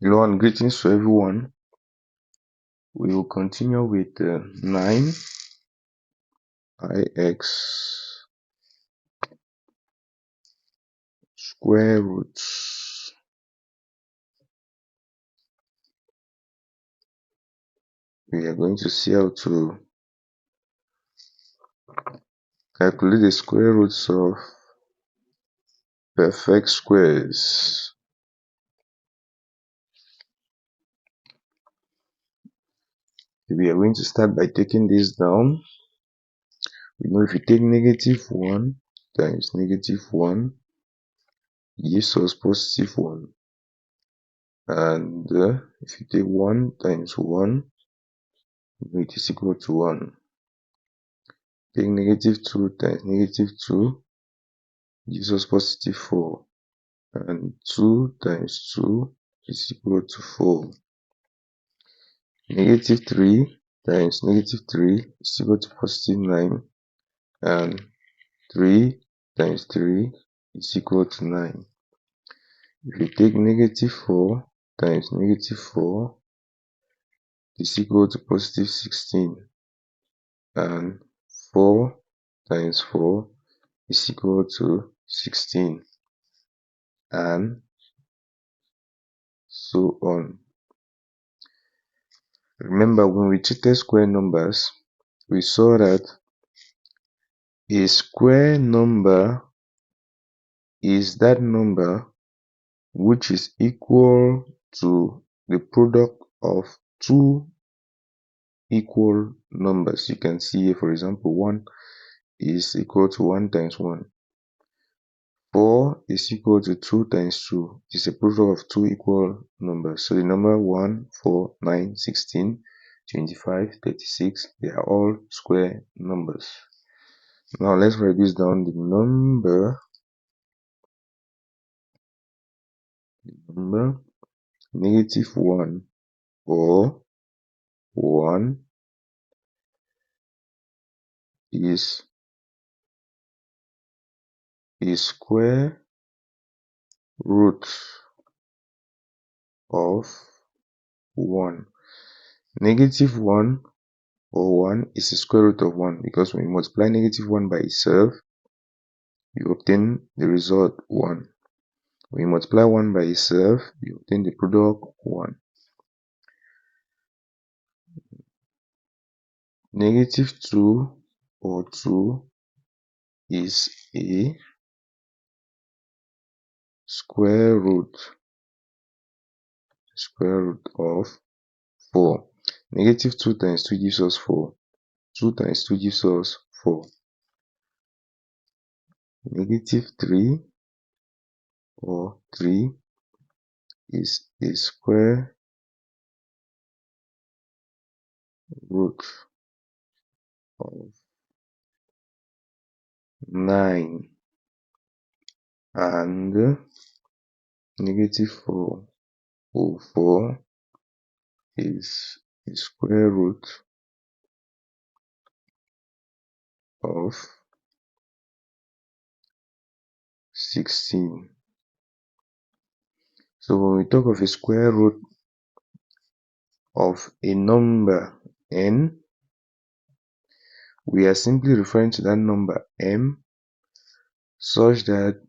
Hello and greetings to everyone. We will continue with 9 ix square roots. We are going to see how to calculate the square roots of perfect squares. We are going to start by taking this down. We know if you take -1 times -1 gives us +1, and if you take 1 times 1, it is equal to 1. Take -2 times -2 gives us +4, and 2 times 2 is equal to 4. -3 times -3 is equal to +9, and 3 times 3 is equal to 9. If you take -4 times -4 is equal to +16, and 4 times 4 is equal to 16, and so on. Remember, when we treated square numbers, we saw that a square number is that number which is equal to the product of two equal numbers. You can see here, for example, 1 is equal to 1 times 1. 4 is equal to 2 times 2. It's a product of two equal numbers. So the number 1, 4, 9, 16, 25, 36, they are all square numbers. Now let's write this down. The number -1 or 1 is a square root of 1. -1 or 1 is the square root of 1, because when you multiply -1 by itself, you obtain the result 1. When you multiply 1 by itself, you obtain the product 1. -2 or 2 is a square root of 4. -2 times 2 gives us 4. 2 times 2 gives us 4. -3 or 3 is a square root of 9, and -4 or 4 is a square root of 16. So when we talk of a square root of a number n, we are simply referring to that number m, such that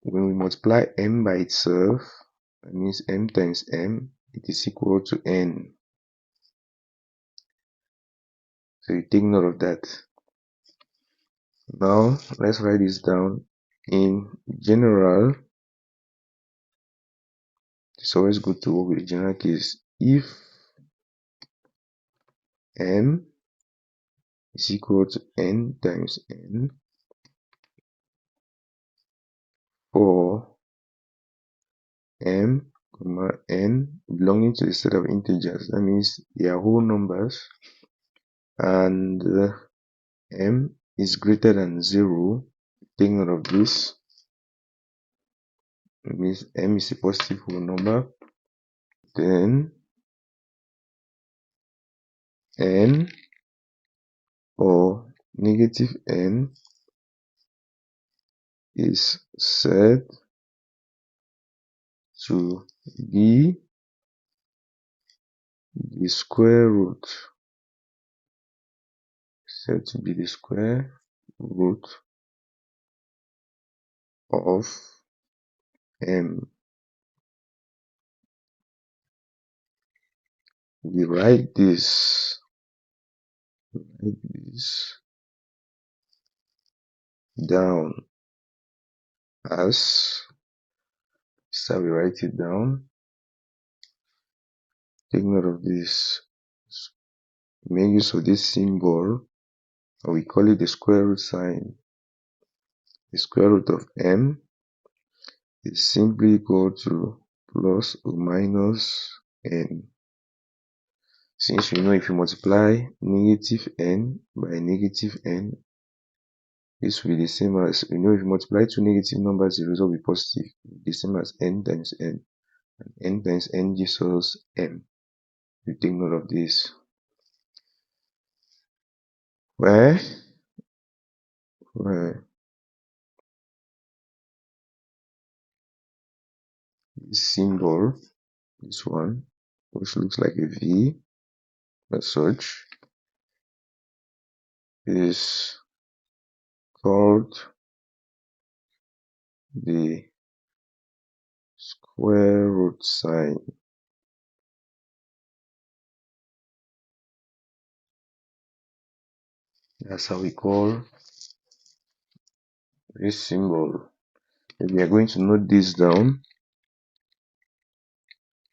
when we multiply m by itself, that means m times m, it is equal to n. So you take note of that. Now let's write this down. In general, it's always good to work with the general case. If m is equal to n times n for m, n belonging to the set of integers, that means they are whole numbers, and m is greater than 0, take note of this. It means m is a positive whole number. Then n or -n is said to be the square root, said to be the square root of m. We write this down as, so we write it down. Take note of this. Make use of this symbol, and we call it the square root sign. The square root of m is simply equal to plus or minus n. Since we know if you multiply negative n by negative n, this will be the same as, we know if you multiply two negative numbers, the result will be positive, the same as n times n. And n times n gives us m. You take note of this. Where this symbol, this one, which looks like a V as such, is called the square root sign. That's how we call this symbol. If we are going to note this down,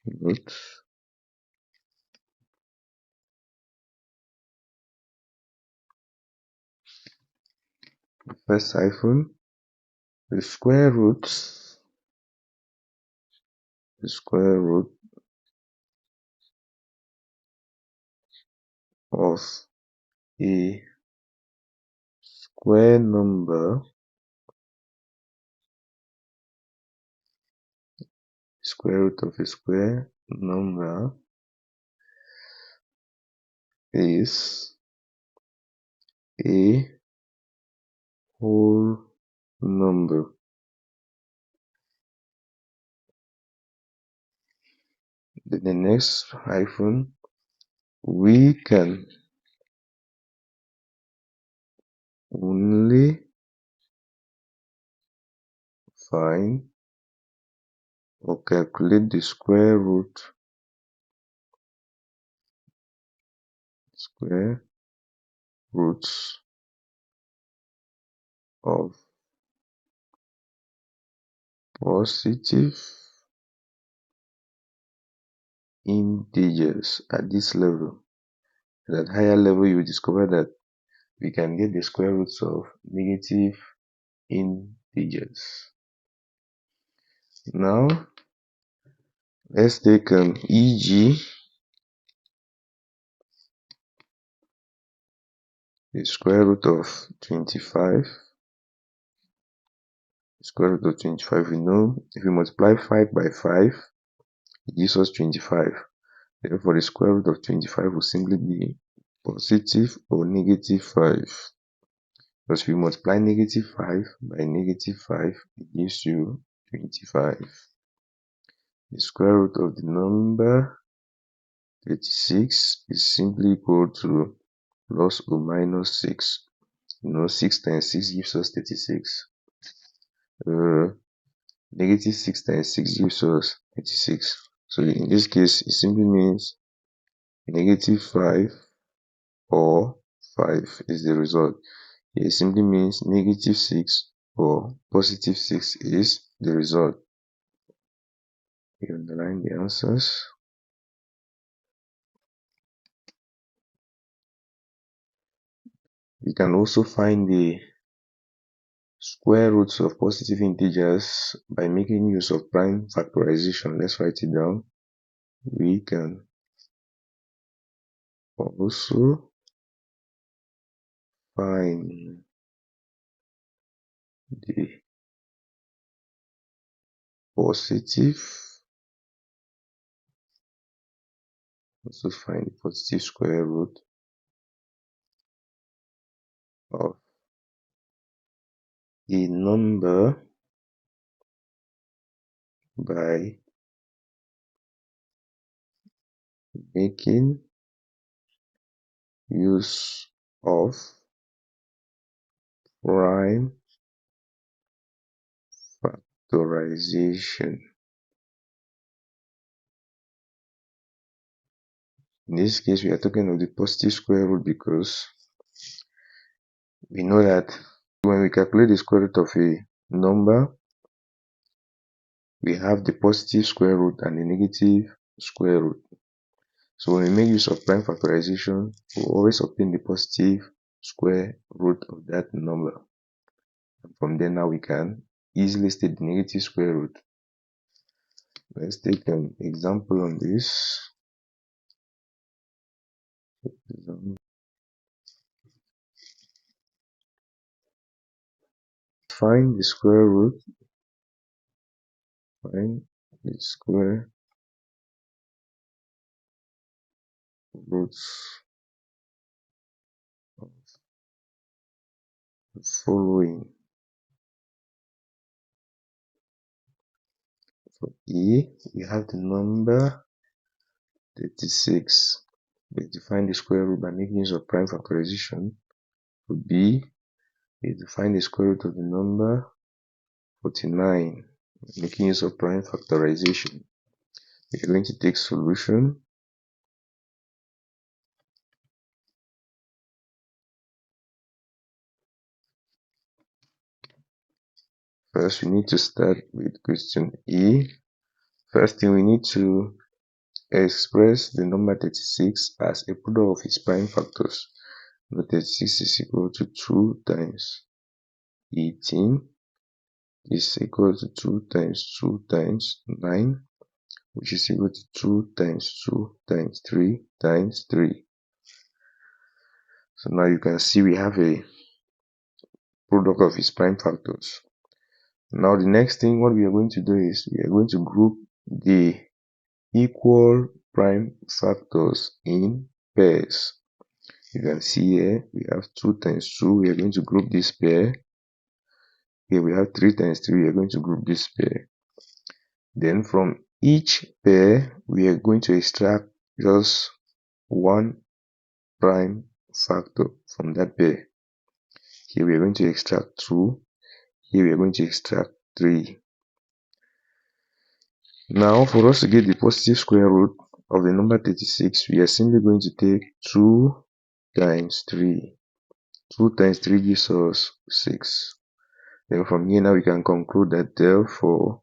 note first hyphen, the square root of a square number, square root of a square number is a whole number. Then the next hyphen, we can only find or calculate the square roots of positive integers at this level. At higher level, you will discover that we can get the square roots of negative integers. Now, let's take e.g. the square root of 25. The square root of 25, we know if we multiply 5 by 5, it gives us 25. Therefore, the square root of 25 will simply be positive or negative 5. Because if you multiply negative 5 by negative 5, it gives you 25. The square root of the number 36 is simply equal to plus or minus 6. You know, 6 times 6 gives us 36. Negative 6 times 6 gives us 36. So in this case, it simply means negative 5 or 5 is the result. It simply means negative 6 or positive 6 is the result. We underline the answers. We can also find the square roots of positive integers by making use of prime factorization. Let's write it down. We can also find the positive square root of a number by making use of prime factorization. In this case, we are talking of the positive square root because we know that when we calculate the square root of a number, we have the positive square root and the negative square root. So when we make use of prime factorization, we always obtain the positive square root of that number. And from there now we can easily state the negative square root. Let's take an example on this. Find the square root. Find the square roots of the following. For A, we have the number 36. We define the square root by making use of prime factorization. For B, we define the square root of the number 49 by making use of prime factorization. We are going to take solution. First, we need to start with question A. First thing, we need to express the number 36 as a product of its prime factors. Number 36 is equal to 2 times 18 is equal to 2 times 2 times 9, which is equal to 2 times 2 times 3 times 3. So now you can see we have a product of its prime factors. Now the next thing what we are going to do is we are going to group the equal prime factors in pairs. You can see here we have 2 times 2, we are going to group this pair. Here we have 3 times 3, we are going to group this pair. Then from each pair we are going to extract just one prime factor from that pair. Here we are going to extract 2, here we are going to extract 3. Now for us to get the positive square root of the number 36, we are simply going to take 2 times 3. 2 times 3 gives us 6. Then from here now we can conclude that therefore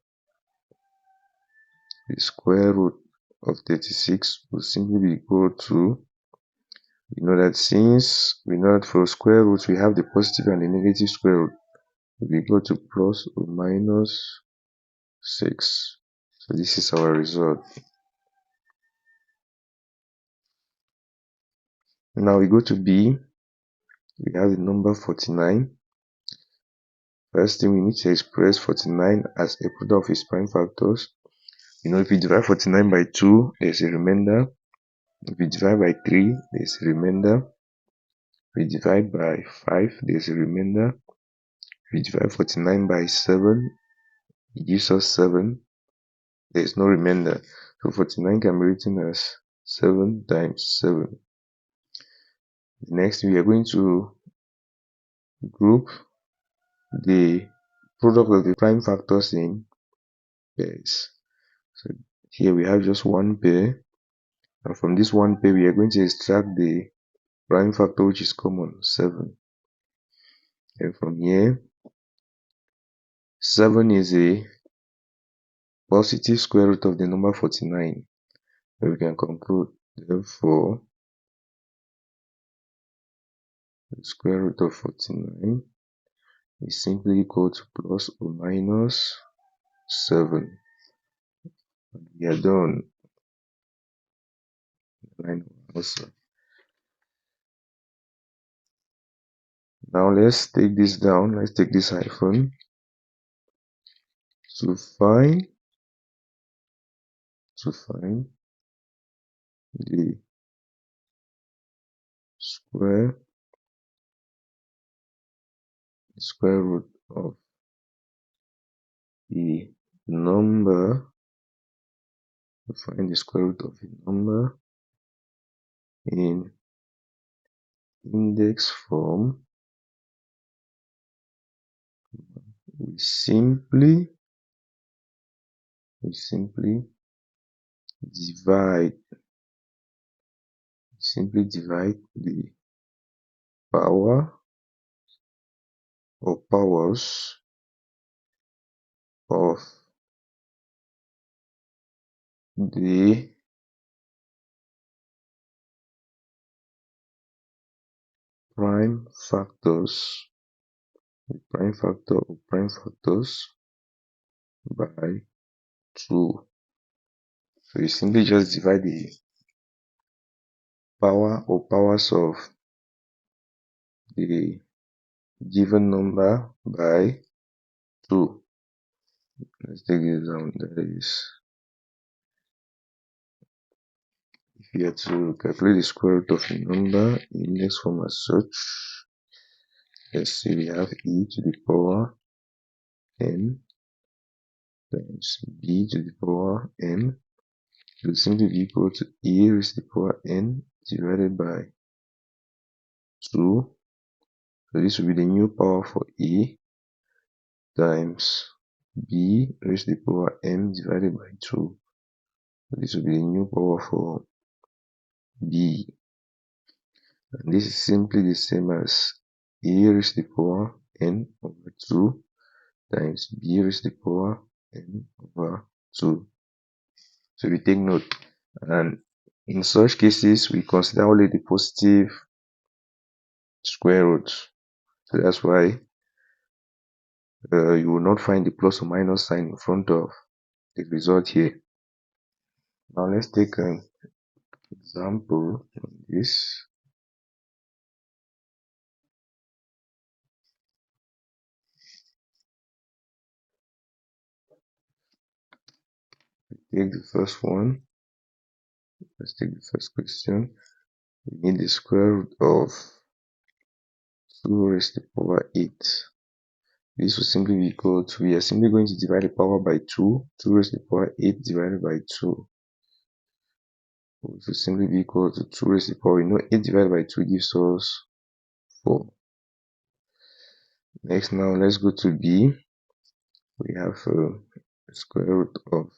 the square root of 36 will simply be equal to, we know that since we know that for square roots we have the positive and the negative square root, will be equal to plus or minus 6. So this is our result. Now we go to B. We have the number 49. First thing, we need to express 49 as a product of its prime factors. You know, if we divide 49 by 2, there's a remainder. If we divide by 3, there's a remainder. If we divide by 5, there's a remainder. If we divide 49 by 7, it gives us 7. There's no remainder. So 49 can be written as 7 times 7. Next, we are going to group the product of the prime factors in pairs. So here we have just one pair, and from this one pair we are going to extract the prime factor which is common, 7. And from here 7 is a positive square root of the number 49. So we can conclude therefore the square root of 49 is simply equal to plus or minus 7. We are done. Line also. Now let's take this down. Let's take this hyphen to find the square root of the number. To find the square root of a number in index form, we simply divide the power or powers of the prime factors, prime factors by 2. So you simply just divide the power or powers of the given number by 2. Let's take this down. That is, if you are to calculate the square root of a number in index form as such, let's say we have e to the power n times b to the power n. It will simply be equal to e raised to the power n divided by 2. So this will be the new power for e times b raised to the power m divided by 2. So this will be the new power for b. And this is simply the same as e raised to the power n over 2 times b raised to the power n over 2. So we take note. And in such cases, we consider only the positive square roots. So that's why you will not find the plus or minus sign in front of the result here. Now let's take an example on this. Take the first one. Let's take the first question. We need the square root of 2 raised to the power 8. This will simply be equal to, we are simply going to divide the power by 2. 2 raised to the power 8 divided by 2. Which will simply be equal to 2 raised to the power. We know 8 divided by 2 gives us 4. Next, now let's go to B. We have a square root of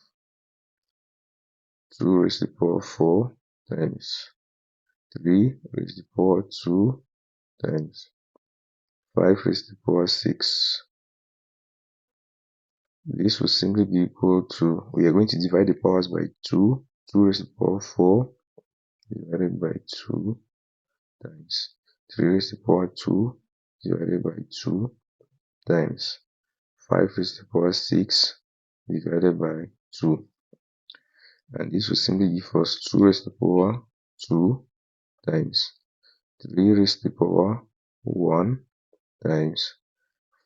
2 raised to the power 4 times 3 raised to the power 2 times 5 raised to the power 6. This will simply be equal to, we are going to divide the powers by 2. 2 raised to the power 4 divided by 2 times 3 raised to the power 2 divided by 2 times 5 raised to the power 6 divided by 2. And this will simply give us 2 raised to the power 2 times 3 raised to the power 1 times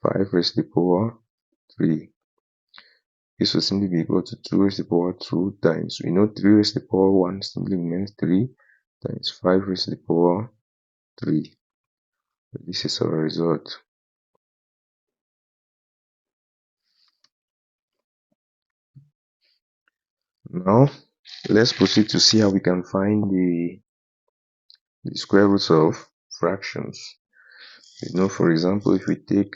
5 raised to the power 3. This will simply be equal to 2 raised to the power 2 times, we know 3 raised to the power 1 simply remains 3 times 5 raised to the power 3. So this is our result. Now, let's proceed to see how we can find the square roots of fractions. You know, for example, if we take,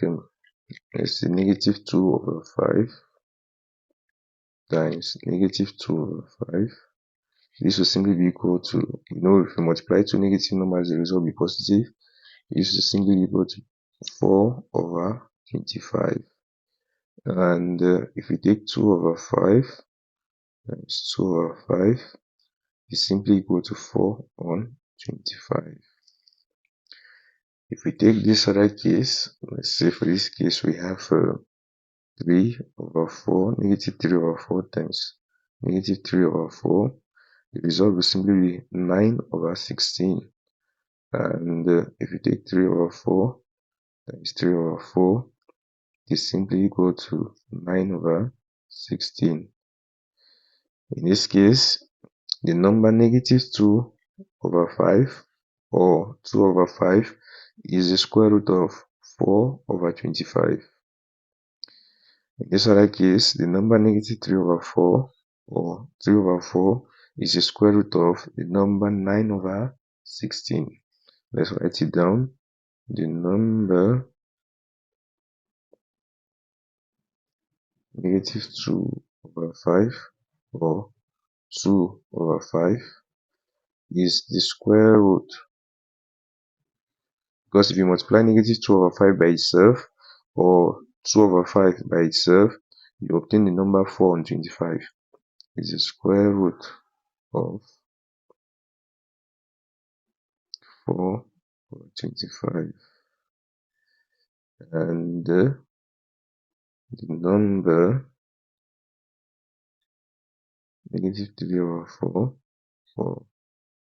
let's say, negative 2 over 5 times negative 2 over 5, this will simply be equal to, you know, if we multiply two negative numbers, the result will be positive. This will simply be equal to 4 over 25. And if we take 2 over 5 times 2 over 5, is simply equal to 4 on 25. If we take this other case, let's say for this case we have 3 over 4, negative 3 over 4 times negative 3 over 4. The result will simply be 9 over 16. And if you take 3 over 4 times 3 over 4, it is simply equal to 9 over 16. In this case, the number negative 2 over 5 or 2 over 5 is the square root of 4 over 25. In this other case, the number negative 3 over 4 or 3 over 4 is the square root of the number 9 over 16. Let's write it down. The number -2/5 or 2/5 is the square root, because if you multiply -2/5 by itself or 2/5 by itself, you obtain the number 425. Is the square root of 425, and the number -3/4 or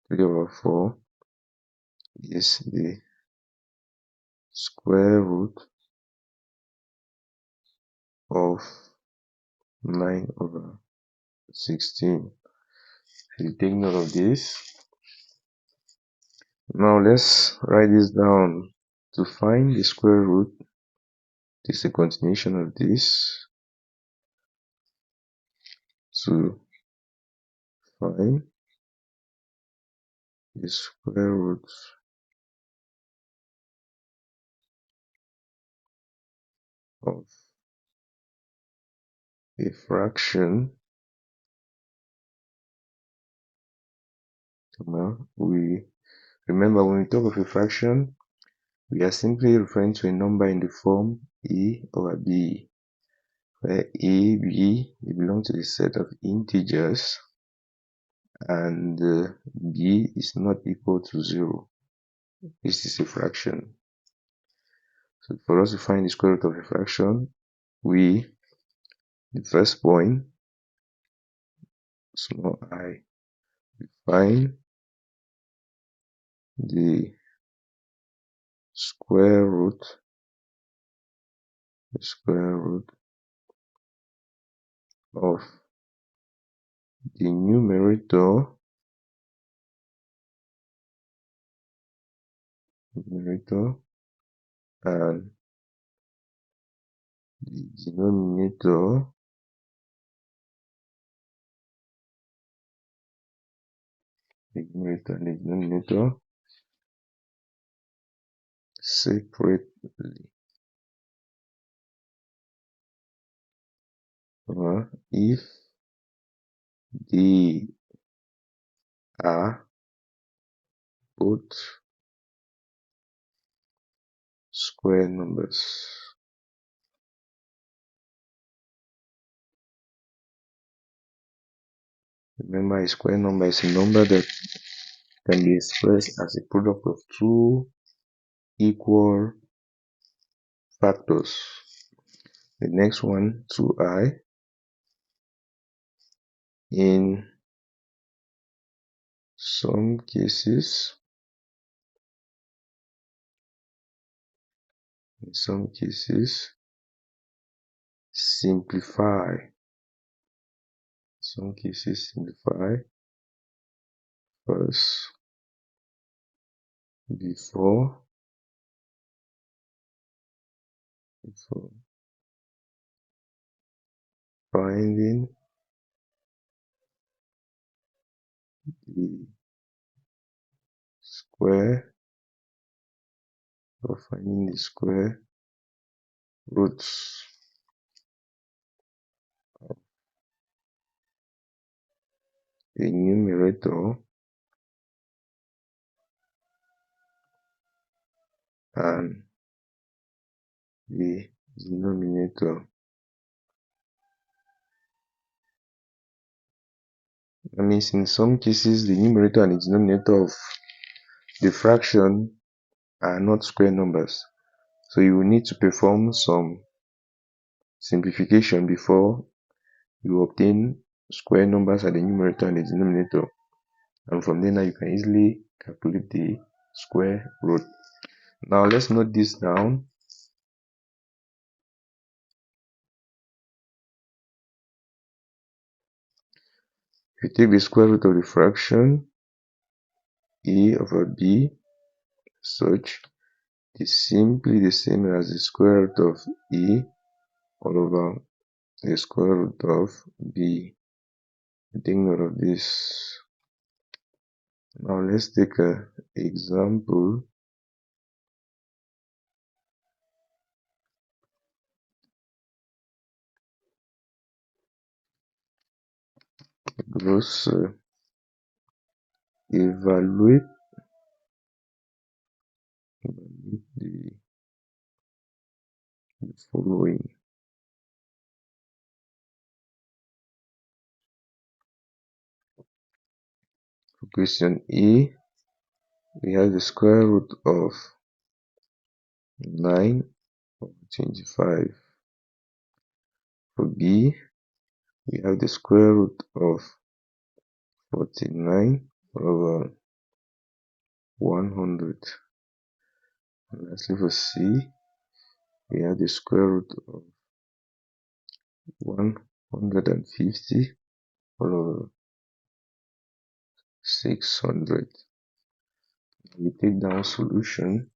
3/4 is the square root of 9/16. So you take note of this. Now let's write this down. To find the square root, this is a continuation of this. To find the square root of a fraction, we remember when we talk of a fraction, we are simply referring to a number in the form a/b, where a, b, they belong to the set of integers, and b is not equal to 0. This is a fraction. So for us to find the square root of a fraction, the first point, small I, find the square root of the numerator and the denominator separately. If they are both square numbers. Remember, a square number is a number that can be expressed as a product of two equal factors. The next one, 2i, in some cases, simplify. First before finding the square roots of a numerator and the denominator. That means in some cases the numerator and the denominator of the fraction are not square numbers. So you will need to perform some simplification before you obtain square numbers at the numerator and the denominator. And from there now you can easily calculate the square root. Now let's note this down. If you take the square root of the fraction a/b, such is simply the same as the square root of a all over the square root of b. Take note of this. Now let's take an example. Let's evaluate the following. For question A, we have the square root of 9 over 25. For B, we have the square root of 49 over 100. And lastly, for C, we have the square root of 150 over 600. We take down solution.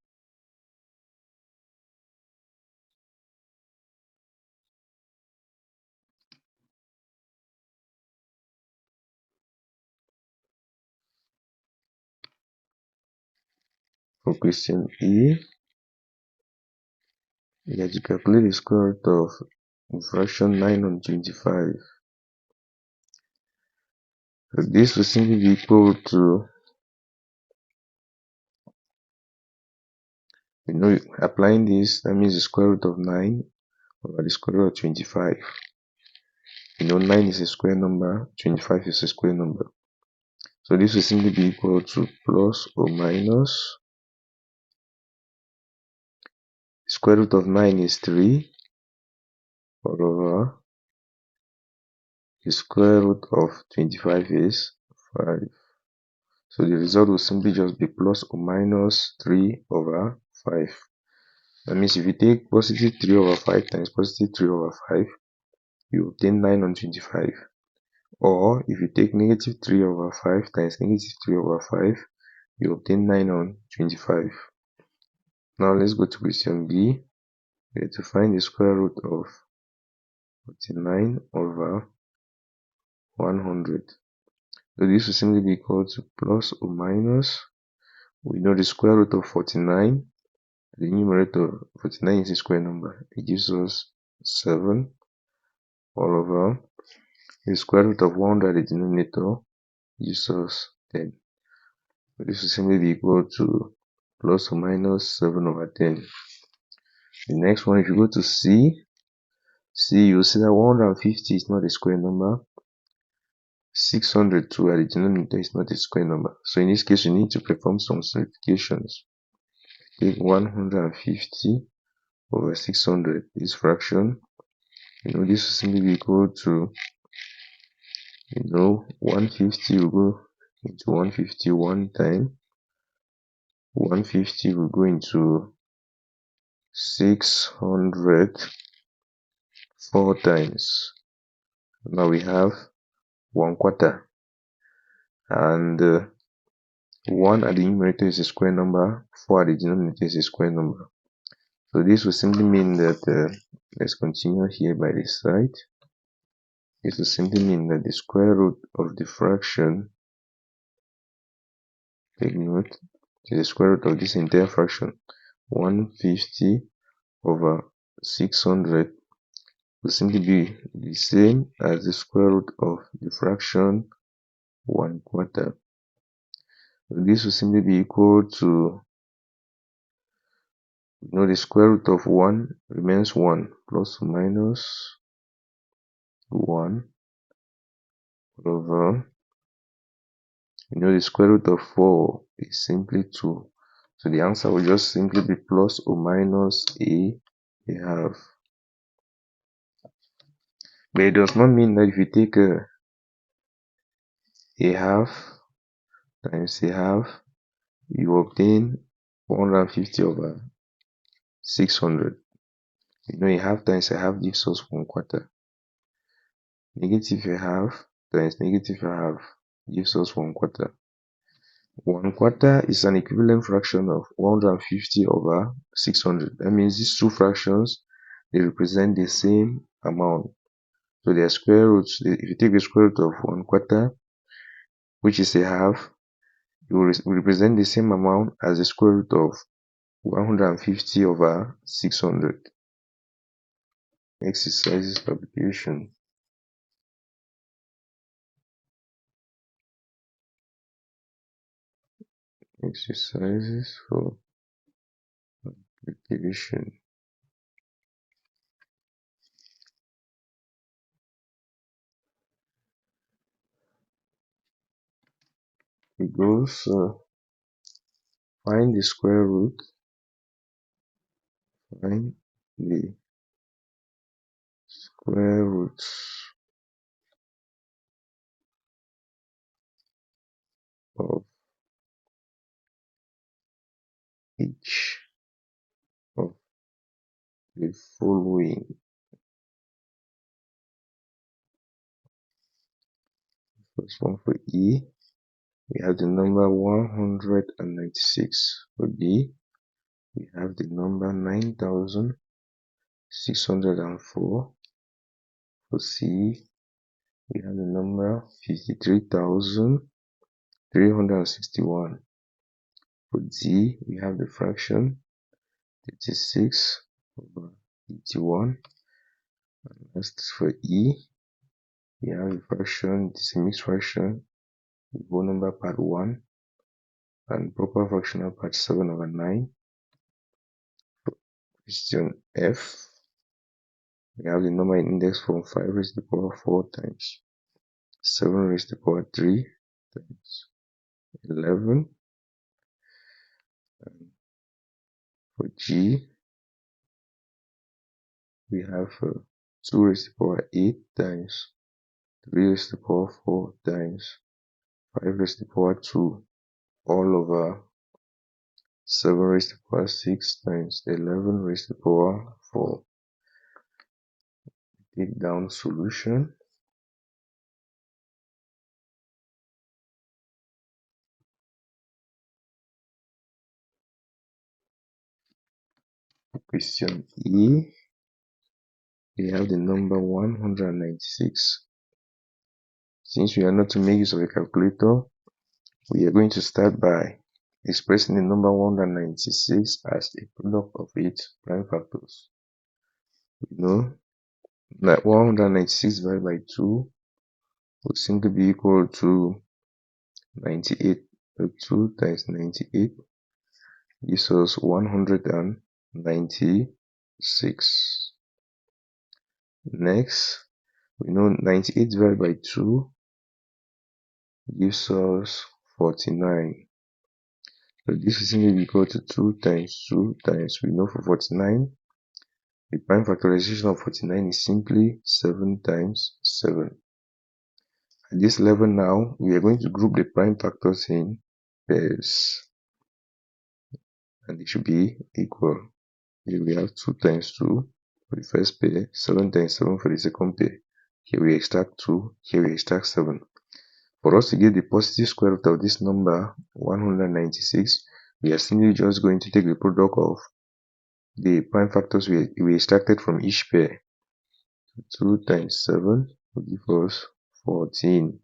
For question E, we have to calculate the square root of fraction 9 on 25. So this will simply be equal to, applying this, that means the square root of 9 over the square root of 25. 9 is a square number, 25 is a square number. So this will simply be equal to plus or minus. The square root of 9 is 3 over the square root of 25 is 5. So the result will simply just be plus or minus 3 over 5. That means if you take positive 3 over 5 times positive 3 over 5, you obtain 9 on 25. Or if you take negative 3 over 5 times negative 3 over 5, you obtain 9 on 25. Now let's go to question B. We have to find the square root of 49 over 100. So this will simply be equal to plus or minus. We know the square root of 49. The numerator 49 is a square number. It gives us 7 all over the square root of 100 at the denominator gives us 10. So this will simply be equal to plus or minus 7 over 10. The next one, if you go to C, you'll see that 150 is not a square number. 602 at the denominator is not a square number. So in this case, you need to perform some simplifications. Take 150 over 600, this fraction. This will simply be equal to, 150 will go into 150 one time. 150 will go into 600 4 times. Now we have 1/4. And 1 at the numerator is a square number, 4 at the denominator is a square number. So this will simply mean that, let's continue here by this side. This will simply mean that the square root of the fraction, take note, is the square root of this entire fraction, 150 over 600, will simply be the same as the square root of the fraction 1/4. So this will simply be equal to, the square root of 1 remains 1, plus or minus 1 over, the square root of 4 is simply 2. So the answer will just simply be plus or minus a half. But it does not mean that if you take a half times a half, you obtain 150 over 600. A half times a half gives us 1/4. Negative a half times negative a half gives us 1/4. 1/4 is an equivalent fraction of 150 over 600. That means these two fractions, they represent the same amount. So their square roots, if you take the square root of 1/4, which is a half, it will represent the same amount as the square root of 150 over 600. Exercises for application. Exercises for application. It goes find the square root. Find the square root of each of the following. First one for E, we have the number 196. For B, we have the number 9604. For C, we have the number 53,361. For D, we have the fraction 36 over 81. And last for E, we have the fraction, this is a mixed fraction, the whole number part 1 and proper fractional part 7 over 9. Question F, we have the number in index form 5 raised to the power 4 times 7 raised to the power 3 times 11. And for G, we have 2 raised to the power 8 times 3 raised to the power 4 times 5 raised to the power 2 all over 7 raised to the power 6 times 11 raised to the power 4. Take down solution. Question E, we have the number 196. Since we are not to make use of a calculator, we are going to start by expressing the number 196 as a product of its prime factors. We know that 196 divided by 2 would simply be equal to 98. So 2 times 98 gives us 196. Next, we know 98 divided by 2 gives us 49. So this is simply equal to 2 times 2 times, we know for 49, the prime factorization of 49 is simply 7 times 7. At this level now, we are going to group the prime factors in pairs. And they should be equal. Here we have 2 times 2 for the first pair, 7 times 7 for the second pair. Here we extract 2, here we extract 7. For us to get the positive square root of this number 196, we are simply just going to take the product of the prime factors we extracted from each pair. 2 times 7 will give us 14.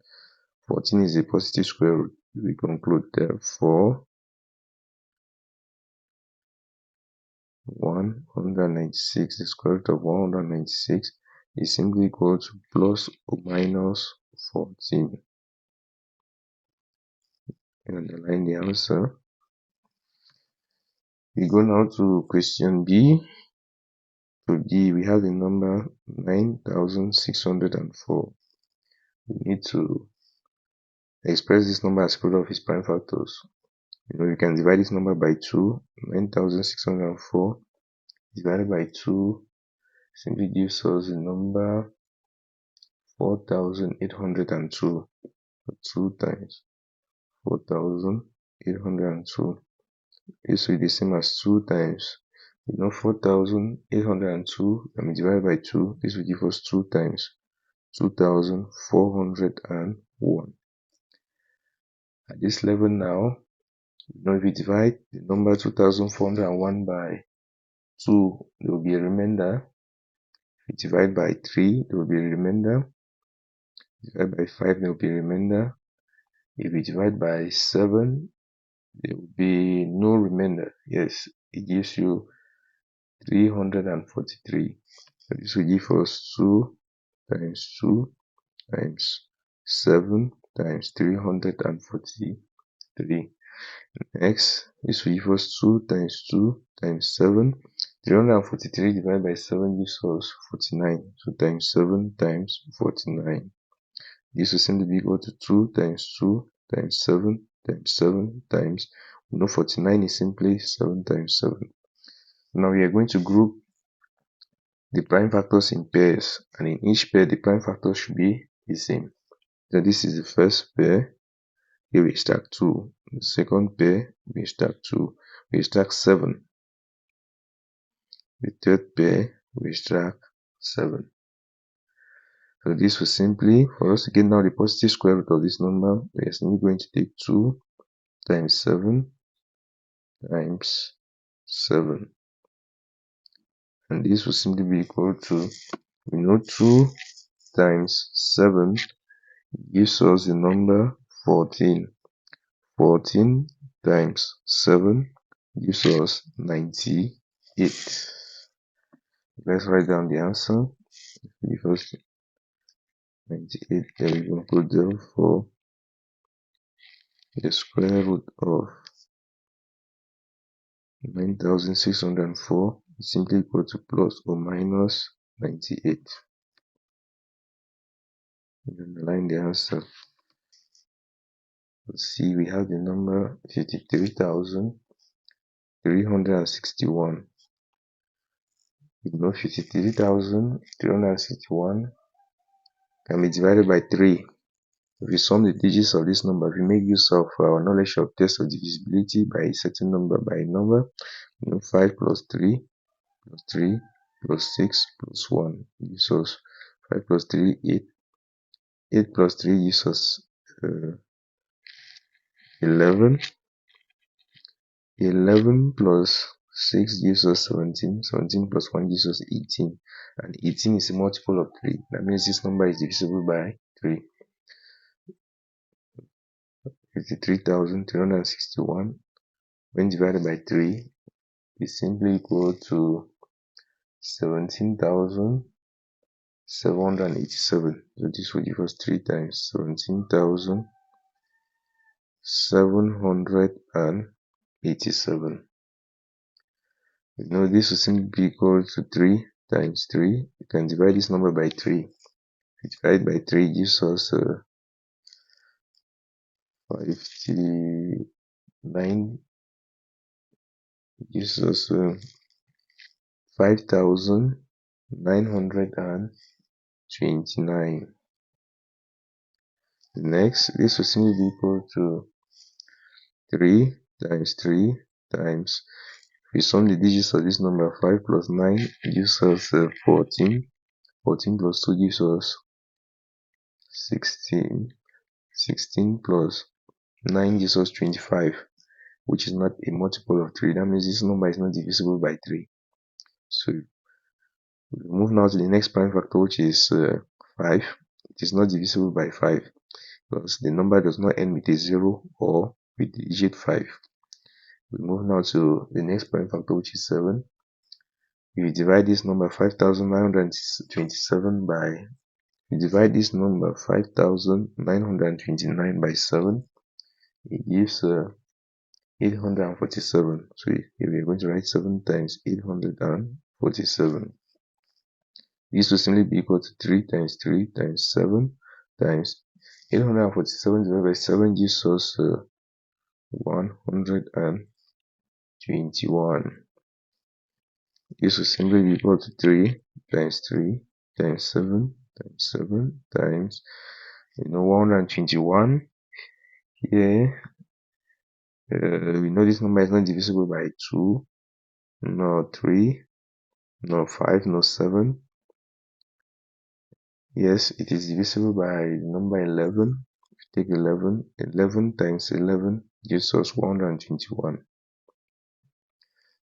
14 is a positive square root. We conclude therefore 196, the square root of 196 is simply equal to plus or minus 14. And underline the answer. We go now to question B. To D, we have the number 9604. We need to express this number as a product of its prime factors. You can divide this number by 2. 9604 divided by 2 simply gives us the number 4802. 2 times 4802. This will be the same as 2 times 4802 divided by 2. This will give us 2 times 2401. At this level now, if we divide the number 2401 by 2, there will be a remainder. If we divide by 3, there will be a remainder. Divide by 5, there will be a remainder. If we divide by 7, there will be no remainder. Yes, it gives you 343. So this will give us 2 times 2 times 7 times 343. Next, this will give us 2 times 2 times 7. 343 divided by 7 gives us 49. So times 7 times 49. This will simply be equal to 2 times 2 times 7 times 7 times, we know 49 is simply 7 times 7. Now we are going to group the prime factors in pairs, and in each pair the prime factors should be the same. So this is the first pair. Here we extract 2. The second pair, we extract 2. We extract 7. The third pair, we extract 7. So this will simply, for us to get now the positive square root of this number, we are simply going to take 2 times 7 times 7. And this will simply be equal to, we know 2 times 7 gives us the number 14. 14 times 7 gives us 98. Let's write down the answer. Give us 98. Then we can put therefore the square root of 9604 is simply equal to plus or minus 98. We underline the answer. Let's see, we have the number 53,361. We know 53,361 can be divided by 3. If we sum the digits of this number, we make use of our knowledge of test of divisibility by a certain number by a number. 5 plus 3 plus 3 plus 6 plus 1 gives us 5 plus 3, 8. 8 plus 3 gives us 11. 11 plus 6 gives us 17. 17 plus 1 gives us 18. And 18 is a multiple of 3. That means this number is divisible by 3. 53,361 when divided by 3 is simply equal to 17,787. So this will give us 3 times 17,787. You know this will simply be equal to 3 times 3. You can divide this number by 3. Divide by 3 gives us 59, gives us 5,929. Next, this will simply be equal to 3 times 3 times, if we sum the digits of this number, 5 plus 9 gives us 14. 14 plus 2 gives us 16. 16 plus 9 gives us 25, which is not a multiple of 3. That means this number is not divisible by 3. So we move now to the next prime factor, which is 5. It is not divisible by 5 because the number does not end with a 0 or with the digit 5. We move now to the next prime factor, which is 7. If you divide this number 5,927 by, we divide this number 5,929 by 7, it gives 847. So here we are going to write 7 times 847. This will simply be equal to 3 times 3 times 7 times 847 divided by 7 gives us 121. This will simply be equal to 3 times 3 times 7 times 7 times, 121. Here, we know this number is not divisible by 2, no 3, no 5, no 7. Yes, it is divisible by the number 11. If you take 11, 11 times 11 gives us 121.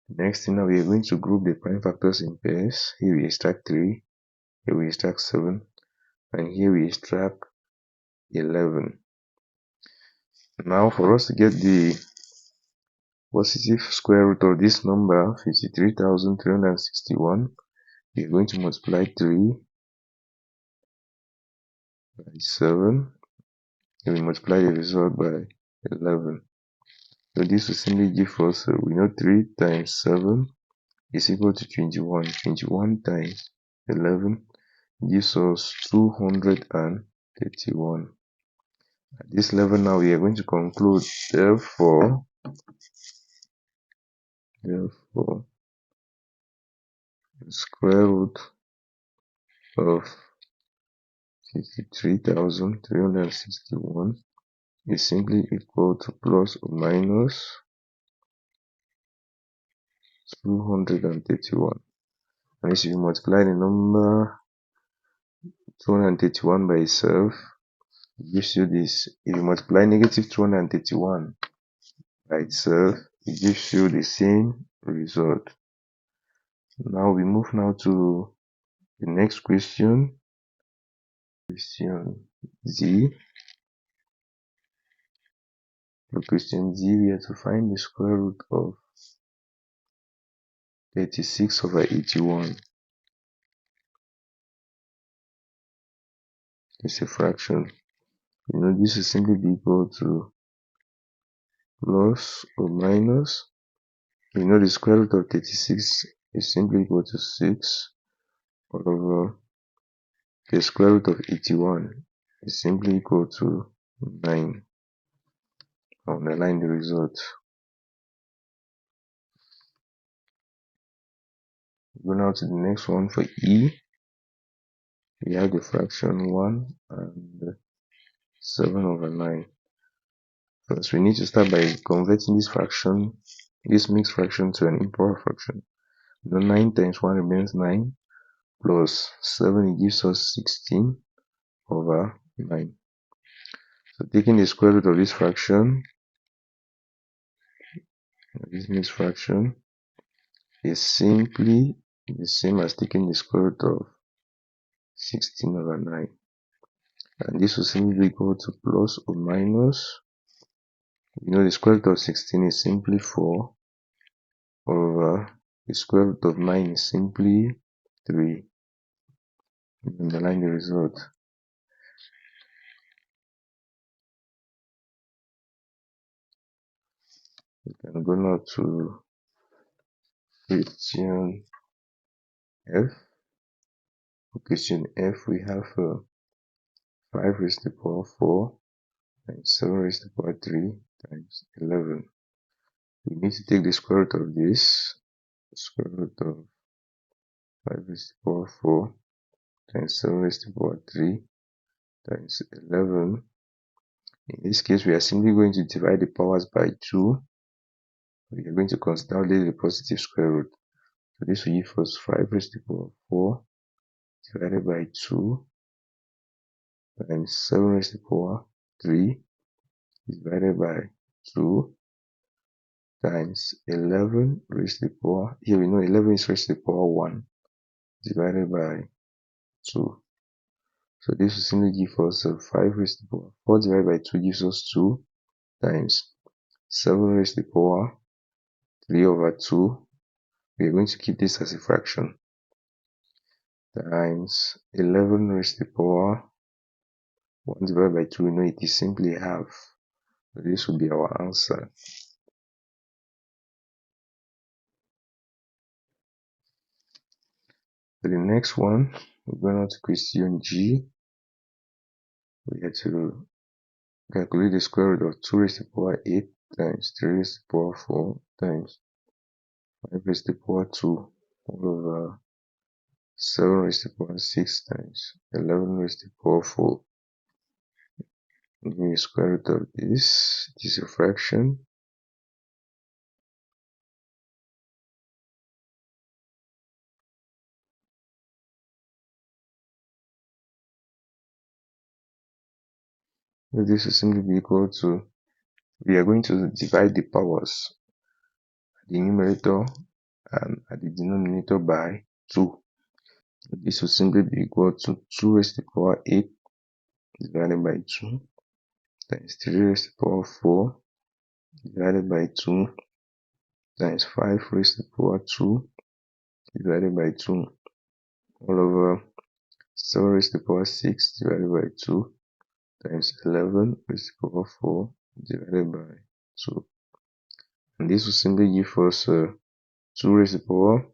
Next thing, now we are going to group the prime factors in pairs. Here we extract 3, here we extract 7, and here we extract 11. Now for us to get the positive square root of this number, 53,361, we are going to multiply 3 by 7, and we multiply the result by 11. So this will simply give us, we know 3 times 7 is equal to 21. 21 times 11 gives us 231. At this level now, we are going to conclude, therefore, the square root of 53,361 is simply equal to plus or minus 231. And if you multiply the number 231 by itself, it gives you this. If you multiply negative 231 by itself, it gives you the same result. Now we move now to the next question. Question Z. For question Z, we have to find the square root of 36 over 81. It's a fraction. You know, this is simply be equal to plus or minus. You know, the square root of 36 is simply equal to 6 over the square root of 81 is simply equal to 9. I'll underline the result. Go now to the next one. For E, we have the fraction 1 and 7 over 9. First, we need to start by converting this mixed fraction to an improper fraction. The 9 times 1 remains 9, plus 7, it gives us 16 over 9. So taking the square root of this fraction, this mixed fraction, is simply the same as taking the square root of 16 over 9. And this will simply be equal to plus or minus. You know, the square root of 16 is simply 4 over the square root of 9 is simply 3. Underline the result. We can go now to question F. For question F, we have 5 raised to the power 4 times 7 raised to the power 3 times 11. We need to take the square root of this. Square root of 5 raised to the power 4 times 7 raised to the power 3 times 11. In this case, we are simply going to divide the powers by 2. We are going to consider only the positive square root. So this will give us 5 raised to the power 4 divided by 2 times 7 raised to the power 3 divided by 2 times 11 raised to the power, here we know 11 is raised to the power 1 divided by 2. So this will simply give us 5 raised to the power 4 divided by 2 gives us 2 times 7 raised to the power 3 over 2. We are going to keep this as a fraction times 11 raised to the power 1 divided by 2. We know it is simply half. So this will be our answer. For the next one, we're going on to question G. We have to calculate the square root of 2 raised to the power 8 times 3 raised to the power 4 times 5 raised to the power 2 all over 7 raised to the power 6 times 11 raised to the power 4. Give me the square root of this. This is a fraction. This will simply be equal to, we are going to divide the powers at the numerator and at the denominator by 2. This will simply be equal to 2 raised to the power 8 divided by 2 times 3 raised to the power 4 divided by 2 times 5 raised to the power 2 divided by 2 all over 7 raised to the power 6 divided by 2 times 11 raised to the power 4 divided by 2. And this will simply give us 2 raised to the power.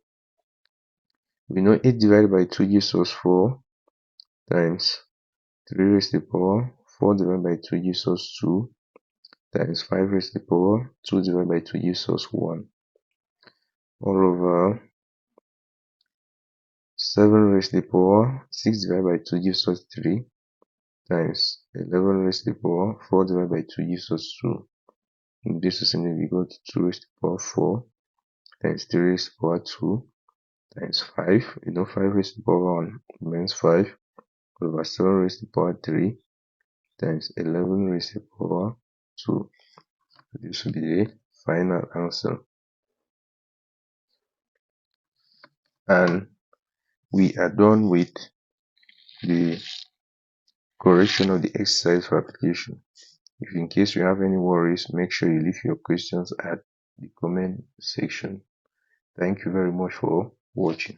We know 8 divided by 2 gives us 4 times 3 raised to the power 4 divided by 2 gives us 2 times 5 raised to the power 2 divided by 2 gives us 1 all over 7 raised to the power 6 divided by 2 gives us 3 times 11 raised to the power 4 divided by 2 gives us 2. And this will simply be equal to 2 raised to the power 4 times 3 raised to the power 2 times 5. 5 raised to the power 1 remains 5 over 7 raised to the power 3 times 11 raised to the power 2. This will be the final answer. And we are done with the correction of the exercise for application. If in case you have any worries, make sure you leave your questions at the comment section. Thank you very much for watching.